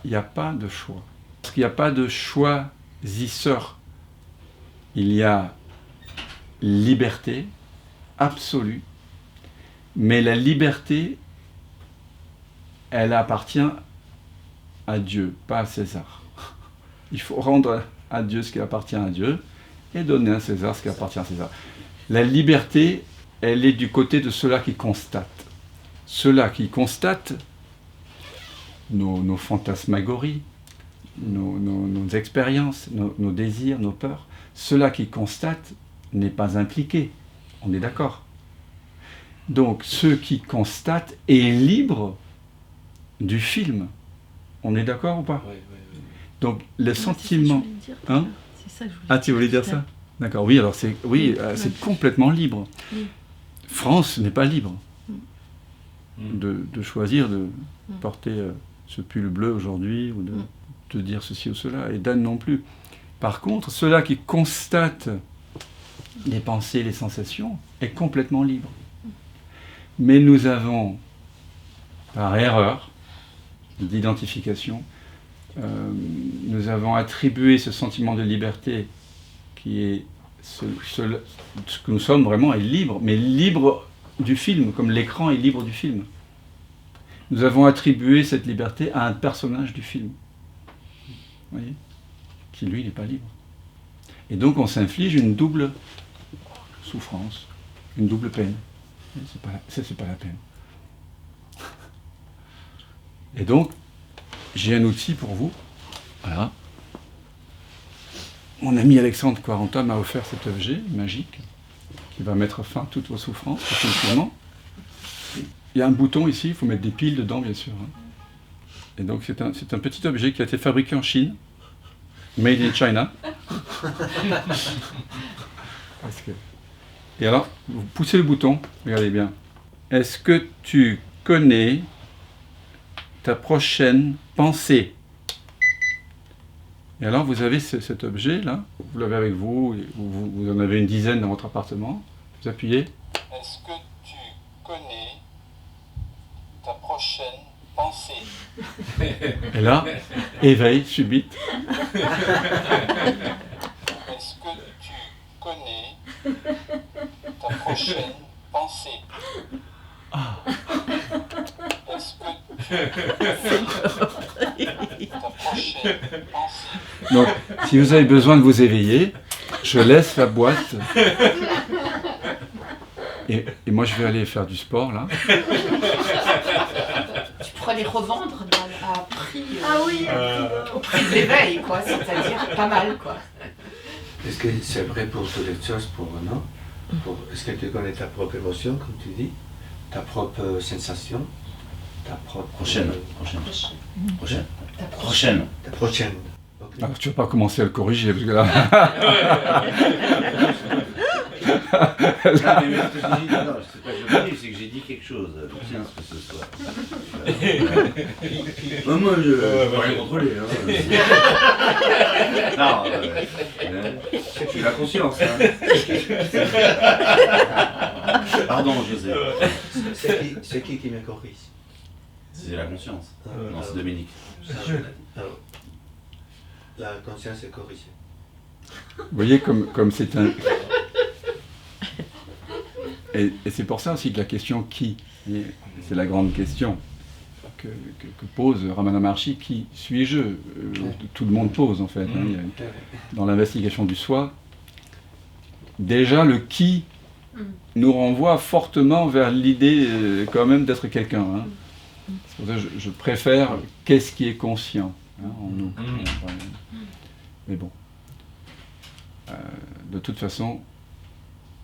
il n'y a pas de choix. Parce qu'il n'y a pas de choisisseur. Il y a liberté absolue, mais la liberté, elle appartient à Dieu, pas à César. Il faut rendre à Dieu ce qui appartient à Dieu et donner à César ce qui appartient à César. La liberté, elle est du côté de ceux-là qui constatent. Ceux-là qui constatent nos fantasmagories, nos expériences, nos désirs, nos peurs. Ceux-là qui constatent n'est pas impliqué. On est d'accord. Donc, ceux qui constatent est libre du film. On est d'accord ou pas? Oui. Donc, le sentiment... Hein? C'est ça que je voulais Ah, tu voulais dire ça? D'accord, oui, alors c'est complètement libre. Oui. France n'est pas libre de choisir de porter ce pull bleu aujourd'hui ou de dire ceci ou cela, et Dan non plus. Par contre, ceux-là qui constatent les pensées, les sensations, est complètement libre. Mais nous avons, par erreur d'identification, nous avons attribué ce sentiment de liberté qui est ce que nous sommes vraiment est libre, mais libre du film, comme l'écran est libre du film. Nous avons attribué cette liberté à un personnage du film, vous voyez, qui lui n'est pas libre. Et donc on s'inflige une double souffrance, une double peine. C'est pas la peine. Et donc, j'ai un outil pour vous. Voilà. Mon ami Alexandre Quaranta m'a offert cet objet magique qui va mettre fin à toutes vos souffrances, définitivement. Il y a un bouton ici, il faut mettre des piles dedans, bien sûr. Et donc, c'est un petit objet qui a été fabriqué en Chine, made in China. Et alors, vous poussez le bouton, regardez bien. Est-ce que tu connais ta prochaine pensée? Et alors, vous avez cet objet-là, vous l'avez avec vous, vous en avez une dizaine dans votre appartement. Vous appuyez. Est-ce que tu connais ta prochaine pensée? Et là, éveil subite. Est-ce que tu connais ta prochaine pensée? Est-ce que tu connais ta prochaine pensée? Donc, si vous avez besoin de vous éveiller, je laisse la boîte. Et moi, je vais aller faire du sport, là. Tu pourrais les revendre à prix, au prix de l'éveil, quoi, c'est-à-dire pas mal, quoi. Est-ce que c'est vrai pour toutes les choses, pour Renaud? Est-ce que tu connais ta propre émotion, comme tu dis? Ta propre sensation? Ta propre... Prochaine. Ta prochaine. Okay. Alors, tu vas pas commencer à le corriger, parce que là... Non, mais ce que je dis, non, c'est pas que je dis, c'est que j'ai dit quelque chose. Tiens, ce que ce soit. Moi, je peux rien contrôler. Non, j'ai la conscience. Hein. Pardon, José. C'est qui me corrige? C'est la conscience. Non, c'est Dominique. Alors, la conscience est corrigée. Vous voyez comme c'est un... Et c'est pour ça aussi que la question qui, c'est la grande question que pose Ramana Maharshi, qui suis-je? Tout le monde pose en fait. Dans l'investigation du soi, déjà le qui nous renvoie fortement vers l'idée quand même d'être quelqu'un. Hein. C'est pour ça que je préfère qu'est-ce qui est conscient en nous. Mais bon, de toute façon,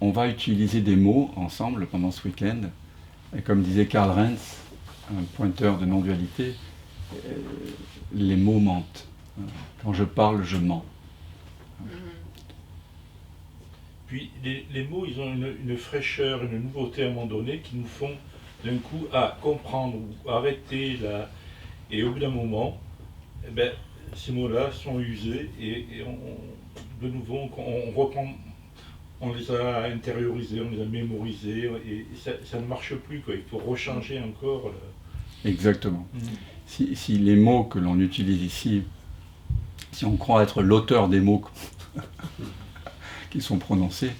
on va utiliser des mots ensemble pendant ce week-end. Et comme disait Karl Renz, un pointeur de non-dualité, les mots mentent. Quand je parle, je mens. Puis les mots, ils ont une fraîcheur, une nouveauté à un moment donné qui nous font d'un coup comprendre ou arrêter là. Et au bout d'un moment, eh ben, ces mots-là sont usés et de nouveau on reprend. On les a intériorisés, on les a mémorisés, et ça ne marche plus, quoi. Il faut rechanger encore. Exactement. si les mots que l'on utilise ici, si on croit être l'auteur des mots qui sont prononcés,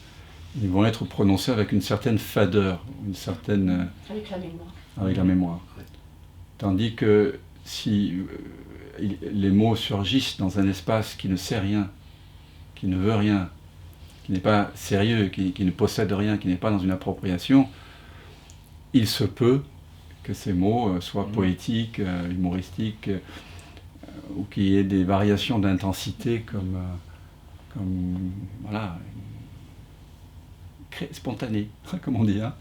ils vont être prononcés avec une certaine fadeur, une certaine... Avec la mémoire. Avec la mémoire. Tandis que si les mots surgissent dans un espace qui ne sait rien, qui ne veut rien, qui n'est pas sérieux, qui ne possède rien, qui n'est pas dans une appropriation, il se peut que ces mots soient poétiques, humoristiques, ou qu'il y ait des variations d'intensité comme voilà, spontanées, comme on dit. Hein.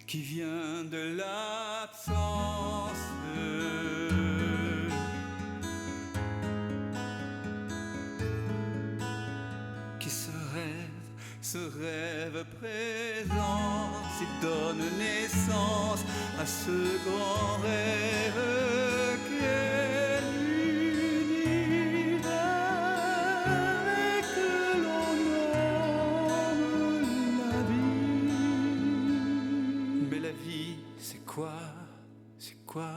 Qui vient de l'absence, qui se rêve présent, s'il donne naissance à ce grand rêve qu'est l'univers et que l'on nomme la vie. Mais la vie, c'est quoi? C'est quoi?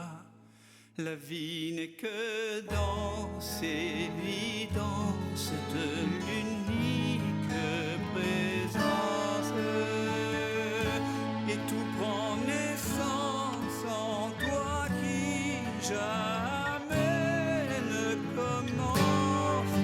La vie n'est que danse, évidence de l'unique présence. Et tout prend naissance en toi qui jamais ne commence.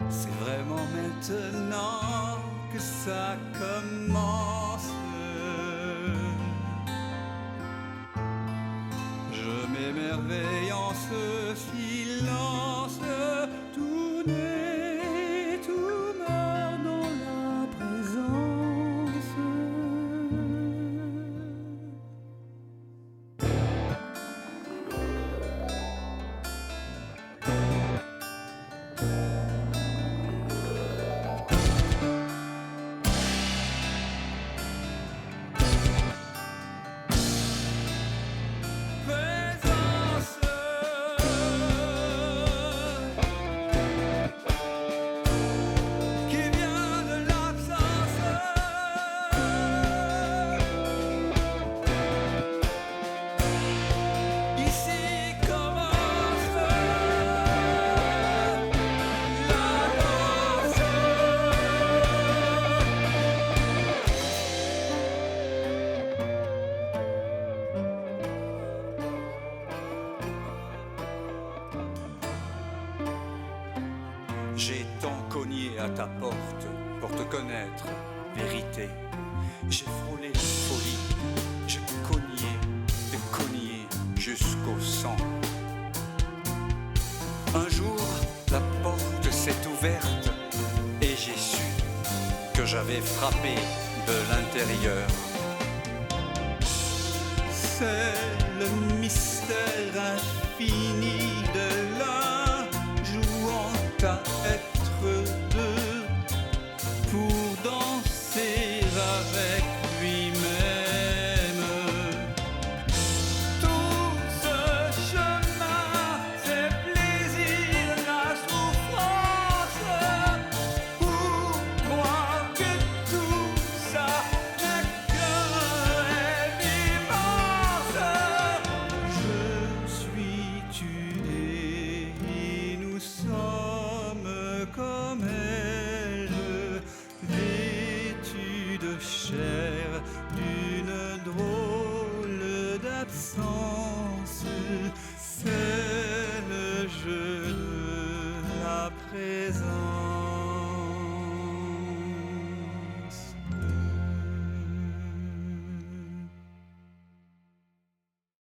C'est vraiment maintenant que ça commence. Je m'émerveille en ce silence. Tout naît, tout meurt dans la présence. J'ai tant cogné à ta porte pour te connaître, vérité. J'ai frôlé folie, j'ai cogné et cogné jusqu'au sang. Un jour, la porte s'est ouverte et j'ai su que j'avais frappé de l'intérieur. C'est le mystère infini de